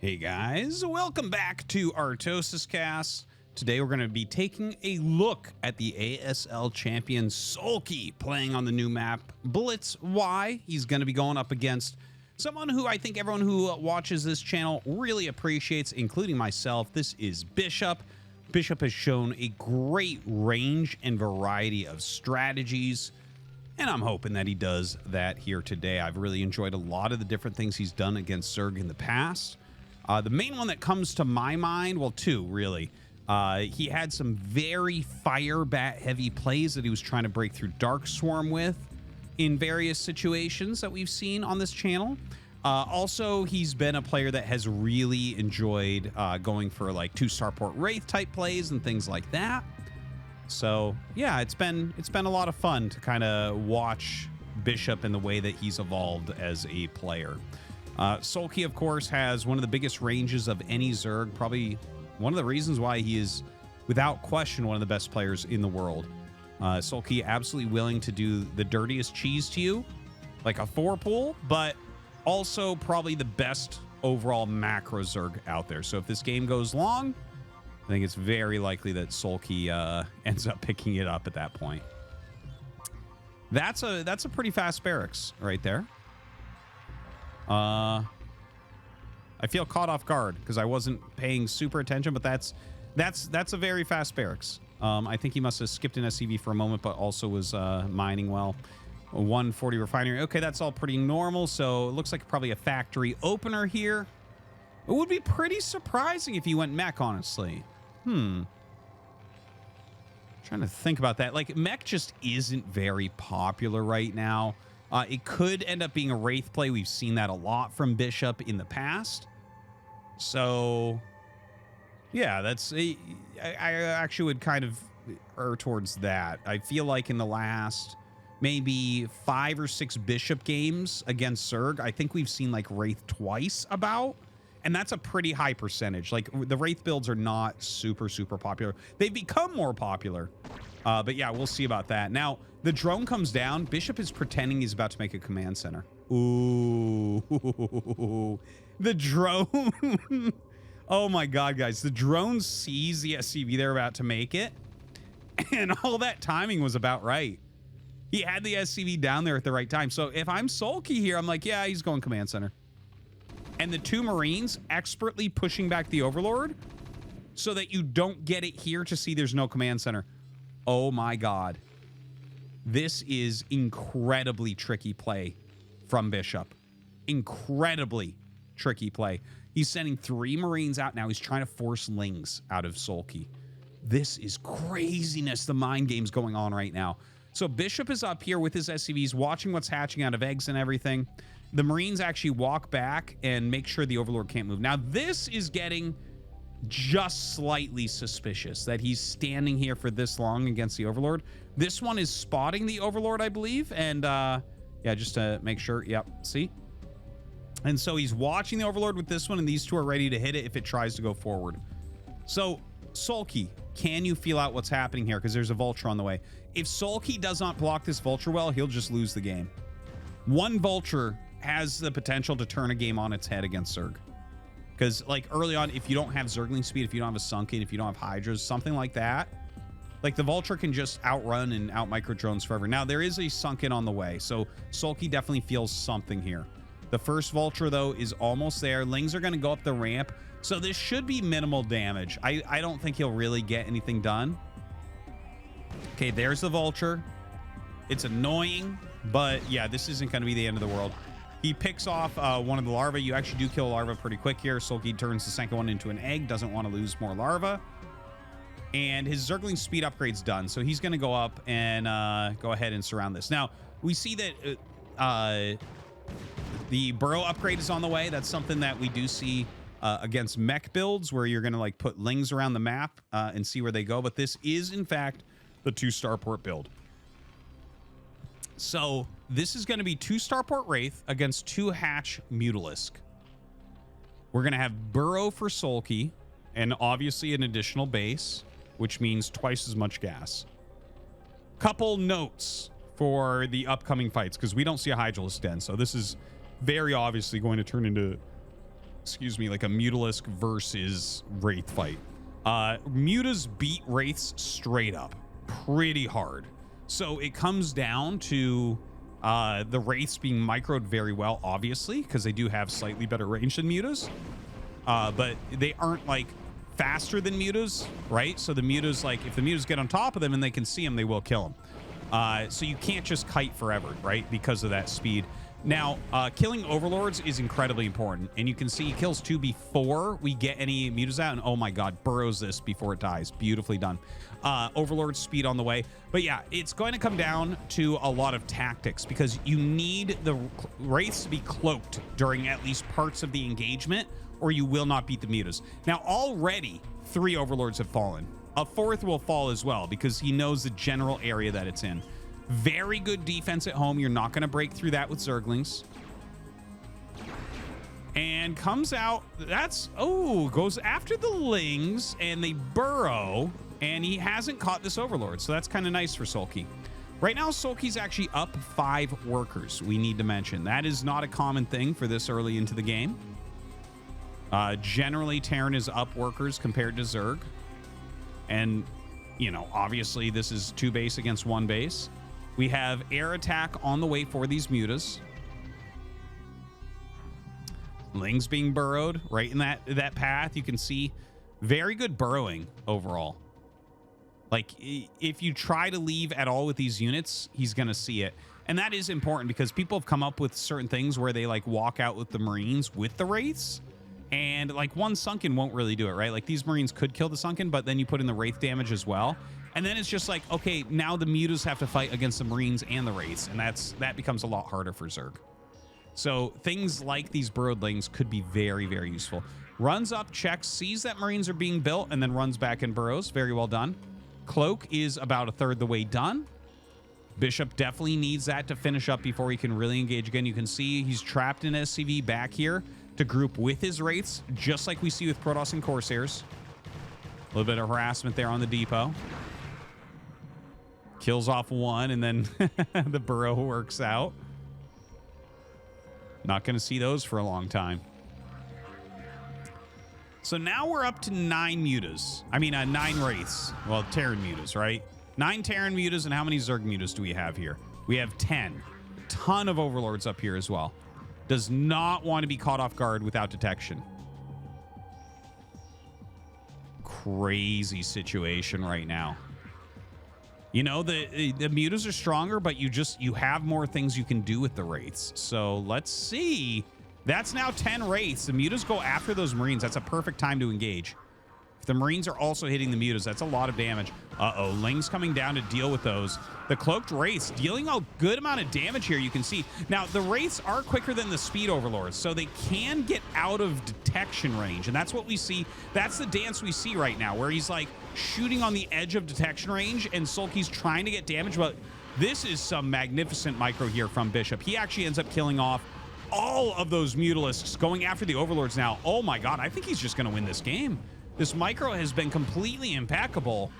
Hey guys, welcome back to ArtosisCasts. Today we're going to be taking a look at the ASL champion Soulkey playing on the new map Blitz. Why? He's going to be going up against someone who I think everyone who watches this channel really appreciates, including myself. This is Bishop. Bishop has shown a great range and variety of strategies, and I'm hoping that he does that here today. I've really enjoyed a lot of the different things he's done against Zerg in the past. The main one that comes to my mind, well, two really. He had some very fire bat heavy plays that he was trying to break through Dark Swarm with in various situations that we've seen on this channel. Also, he's been a player that has really enjoyed going for like 2-star port Wraith type plays and things like that. So yeah, it's been a lot of fun to kind of watch Bishop and the way that he's evolved as a player. Soulkey, of course, has one of the biggest ranges of any Zerg, probably one of the reasons why he is, without question, one of the best players in the world. Soulkey absolutely willing to do the dirtiest cheese to you, like a 4-pool, but also probably the best overall macro Zerg out there. So if this game goes long, I think it's very likely that Soulkey ends up picking it up at that point. That's a pretty fast barracks right there. I feel caught off guard because I wasn't paying super attention, but that's a very fast barracks. I think he must have skipped an SCV for a moment, but also was mining well. 140 refinery. Okay, that's all pretty normal. So it looks like probably a factory opener here. It would be pretty surprising if he went mech, honestly. Trying to think about that. Like, mech just isn't very popular right now. It could end up being a Wraith play. We've seen that a lot from Bishop in the past. So, yeah, I actually would kind of err towards that. I feel like in the last maybe 5 or 6 Bishop games against Zerg, I think we've seen like Wraith twice about. And that's a pretty high percentage. Like, the Wraith builds are not super popular. They've become more popular. But yeah, we'll see about that. Now, the drone comes down. Bishop is pretending he's about to make a command center. Ooh. The drone. Oh my God, guys. The drone sees the SCV they're about to make it. And all that timing was about right. He had the SCV down there at the right time. So if I'm Soulkey here, I'm like, yeah, he's going command center. And the 2 Marines expertly pushing back the Overlord so that you don't get it here to see there's no command center. Oh my God. This is incredibly tricky play from Bishop. Incredibly tricky play. He's sending 3 Marines out now. He's trying to force Lings out of Soulkey. This is craziness, the mind games going on right now. So Bishop is up here with his SCVs, watching what's hatching out of eggs and everything. The Marines actually walk back and make sure the Overlord can't move. Now, this is getting just slightly suspicious that he's standing here for this long against the Overlord. This one is spotting the Overlord, I believe. And yeah, just to make sure. Yep, see? And so he's watching the Overlord with this one, and these 2 are ready to hit it if it tries to go forward. So, Soulkey, can you feel out what's happening here? Because there's a Vulture on the way. If Soulkey does not block this Vulture well, he'll just lose the game. One Vulture has the potential to turn a game on its head against Zerg. Because, like, early on, if you don't have Zergling speed, if you don't have a Sunken, if you don't have Hydras, something like that, like, the Vulture can just outrun and out-micro drones forever. Now, there is a Sunken on the way, so Soulkey definitely feels something here. The first Vulture, though, is almost there. Lings are going to go up the ramp, so this should be minimal damage. I don't think he'll really get anything done. Okay, there's the Vulture. It's annoying, but, yeah, this isn't going to be the end of the world. He picks off one of the larvae. You actually do kill a larva pretty quick here. Soulkey turns the second one into an egg. Doesn't want to lose more larva. And his Zergling speed upgrade's done. So he's going to go up and go ahead and surround this. Now, we see that the burrow upgrade is on the way. That's something that we do see against mech builds, where you're going to like put Lings around the map and see where they go. But this is, in fact, the 2-star port build. So this is going to be 2 Starport Wraith against 2 Hatch Mutalisk. We're going to have Burrow for Soulkey and obviously an additional base, which means twice as much gas. Couple notes for the upcoming fights, because we don't see a Hydralisk Den. So this is very obviously going to turn into excuse me, like a Mutalisk versus Wraith fight. Mutas beat Wraiths straight up pretty hard. So it comes down to the Wraiths being microed very well, obviously, because they do have slightly better range than Mutas. But they aren't like faster than Mutas, right? So the Mutas, like if the Mutas get on top of them and they can see them, they will kill them. So you can't just kite forever, right? Because of that speed. Now, killing Overlords is incredibly important. And you can see he kills 2 before we get any Mutas out. And oh my God, burrows this before it dies. Beautifully done. Overlord speed on the way. But yeah, it's going to come down to a lot of tactics because you need the Wraiths to be cloaked during at least parts of the engagement or you will not beat the Mutas. Now, already 3 Overlords have fallen. A 4th will fall as well because he knows the general area that it's in. Very good defense at home. You're not going to break through that with Zerglings. And comes out. That's, oh, goes after the Lings and they burrow. And he hasn't caught this Overlord. So that's kind of nice for Soulkey. Right now, Soulkey's actually up 5 workers, we need to mention. That is not a common thing for this early into the game. Generally, Terran is up workers compared to Zerg. And, you know, obviously this is 2 base against 1 base. We have air attack on the way for these Mutas. Lings being burrowed right in that path. You can see very good burrowing overall. Like, if you try to leave at all with these units, he's going to see it. And that is important because people have come up with certain things where they, like, walk out with the Marines with the Wraiths. And, like, 1 Sunken won't really do it, right? Like, these Marines could kill the Sunken, but then you put in the Wraith damage as well. And then it's just like, okay, now the Mutas have to fight against the Marines and the Wraiths. And that becomes a lot harder for Zerg. So things like these Burrowedlings could be very, very useful. Runs up, checks, sees that Marines are being built, and then runs back and burrows. Very well done. Cloak is about 1/3 the way done. Bishop definitely needs that to finish up before he can really engage again. You can see he's trapped in SCV back here to group with his Wraiths, just like we see with Protoss and Corsairs. A little bit of harassment there on the depot. Kills off 1, and then the burrow works out. Not going to see those for a long time. So now we're up to 9 Mutas. I mean, 9 Wraiths. Well, Terran Mutas, right? 9 Terran Mutas, and how many Zerg Mutas do we have here? We have 10. Ton of Overlords up here as well. Does not want to be caught off guard without detection. Crazy situation right now. You know, the Mutas are stronger, but you have more things you can do with the Wraiths. So let's see. That's now 10 Wraiths. The Mutas go after those Marines. That's a perfect time to engage. If the Marines are also hitting the Mutas, that's a lot of damage. Uh-oh, Ling's coming down to deal with those. The Cloaked Wraiths dealing a good amount of damage here, you can see. Now, the Wraiths are quicker than the Speed Overlords, so they can get out of detection range, and that's what we see. That's the dance we see right now, where he's, like, shooting on the edge of detection range, and Soulkey's trying to get damage, but this is some magnificent micro here from Bishop. He actually ends up killing off all of those Mutalisks, going after the Overlords now. Oh, my God, I think he's just going to win this game. This micro has been completely impeccable.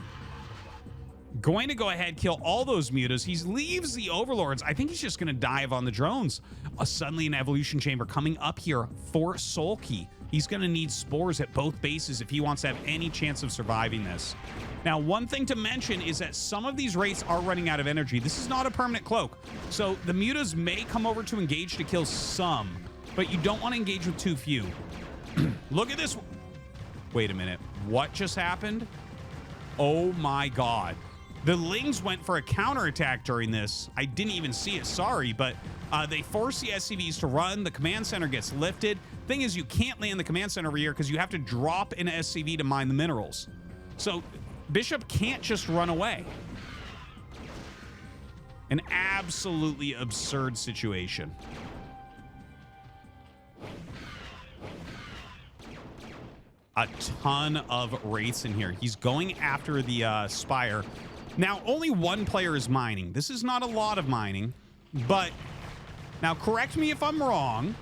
Going to go ahead, kill all those Mutas. He leaves the Overlords. I think he's just going to dive on the drones. Suddenly an Evolution Chamber coming up here for Soulkey. He's going to need spores at both bases if he wants to have any chance of surviving this. Now, one thing to mention is that some of these Wraiths are running out of energy. This is not a permanent cloak. So the Mutas may come over to engage to kill some, but you don't want to engage with too few. Look at this. Wait a minute. What just happened? Oh my God. The Lings went for a counterattack during this. I didn't even see it, sorry, but they force the SCVs to run. The command center gets lifted. Thing is, you can't land the command center over here because you have to drop an SCV to mine the minerals. So Bishop can't just run away. An absolutely absurd situation. A ton of Wraiths in here. He's going after the Spire. Now, only 1 player is mining. This is not a lot of mining, but now correct me if I'm wrong,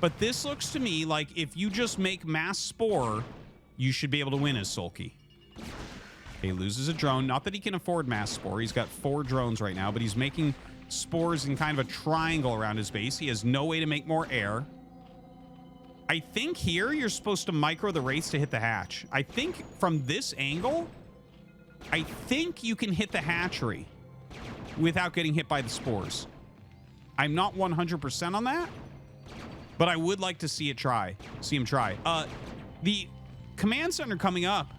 but this looks to me like if you just make mass spore, you should be able to win as Soulkey. Okay, loses a drone. Not that he can afford mass spore. He's got 4 drones right now, but he's making spores in kind of a triangle around his base. He has no way to make more air. I think here you're supposed to micro the Wraiths to hit the hatch. I think from this angle, I think you can hit the hatchery without getting hit by the spores. I'm not 100% on that, but I would like to see him try. The command center coming up,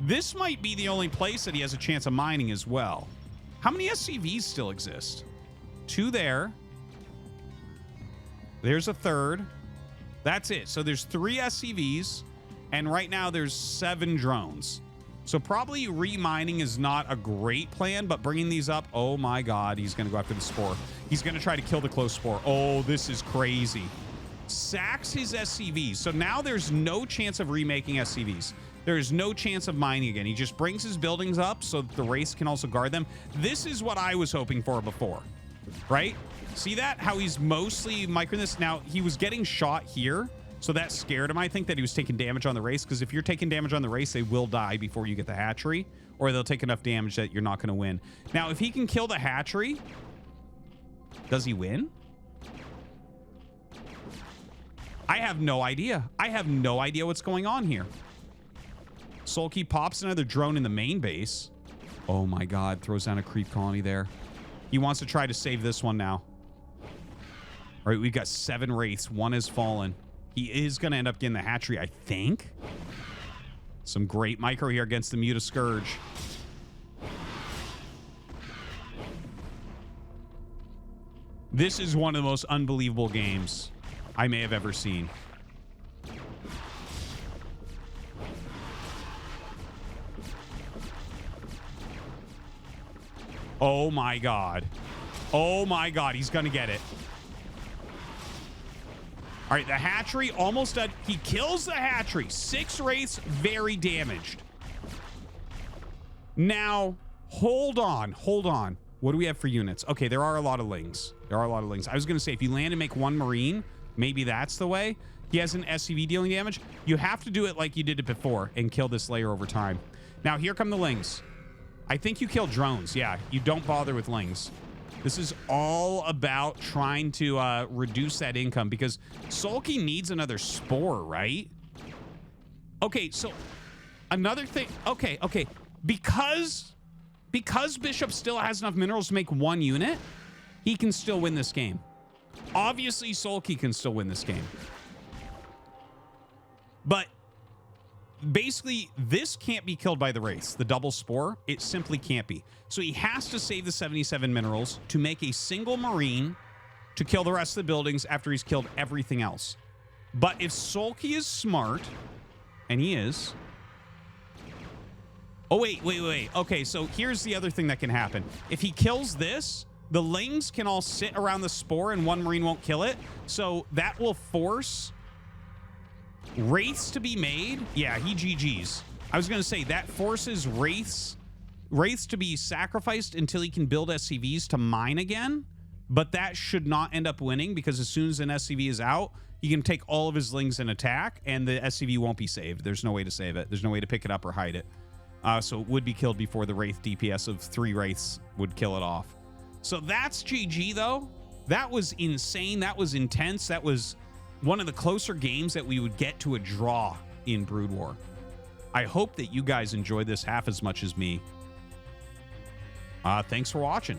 this might be the only place that he has a chance of mining as well. How many SCVs still exist? 2 there. There's a third. That's it. So there's 3 SCVs, and right now there's 7 drones. So probably remining is not a great plan, but bringing these up, oh my God, he's going to go after the spore. He's going to try to kill the close spore. Oh, this is crazy. Sacks his SCVs. So now there's no chance of remaking SCVs. There's no chance of mining again. He just brings his buildings up so that the Wraiths can also guard them. This is what I was hoping for before, right? See that? How he's mostly microing this. Now, he was getting shot here, so that scared him. I think that he was taking damage on the Wraiths, because if you're taking damage on the Wraiths, they will die before you get the hatchery, or they'll take enough damage that you're not going to win. Now, if he can kill the hatchery, does he win? I have no idea. I have no idea what's going on here. Soulkey pops another drone in the main base. Oh my God, throws down a creep colony there. He wants to try to save this one now. All right, we've got 7 Wraiths. 1 has fallen. He is going to end up getting the hatchery, I think. Some great micro here against the Mutalisks. This is one of the most unbelievable games I may have ever seen. Oh my God. Oh my God, he's gonna get it. All right, the hatchery almost done. He kills the hatchery. 6 Wraiths, very damaged. Now, hold on. What do we have for units? Okay, there are a lot of lings. I was gonna say, if you land and make 1 Marine, maybe that's the way. He has an SCV dealing damage. You have to do it like you did it before and kill this layer over time. Now, here come the lings. I think you kill drones. Yeah, you don't bother with lings. This is all about trying to reduce that income, because Soulkey needs another spore, right? Okay, so another thing. Okay. Because Bishop still has enough minerals to make 1 unit, he can still win this game. Obviously, Soulkey can still win this game. But basically, this can't be killed by the Wraiths. The double spore, it simply can't be. So he has to save the 77 minerals to make a single Marine to kill the rest of the buildings after he's killed everything else. But if Soulkey is smart, and he is... Oh, wait. Okay, so here's the other thing that can happen. If he kills this, the lings can all sit around the spore and 1 Marine won't kill it. So that will force Wraiths to be made. Yeah, he GG's. I was going to say that forces Wraiths to be sacrificed until he can build SCVs to mine again. But that should not end up winning, because as soon as an SCV is out, he can take all of his lings and attack, and the SCV won't be saved. There's no way to save it. There's no way to pick it up or hide it. So it would be killed before the Wraith DPS of 3 Wraiths would kill it off. So that's GG, though. That was insane. That was intense. That was one of the closer games that we would get to a draw in Brood War. I hope that you guys enjoyed this half as much as me. Thanks for watching.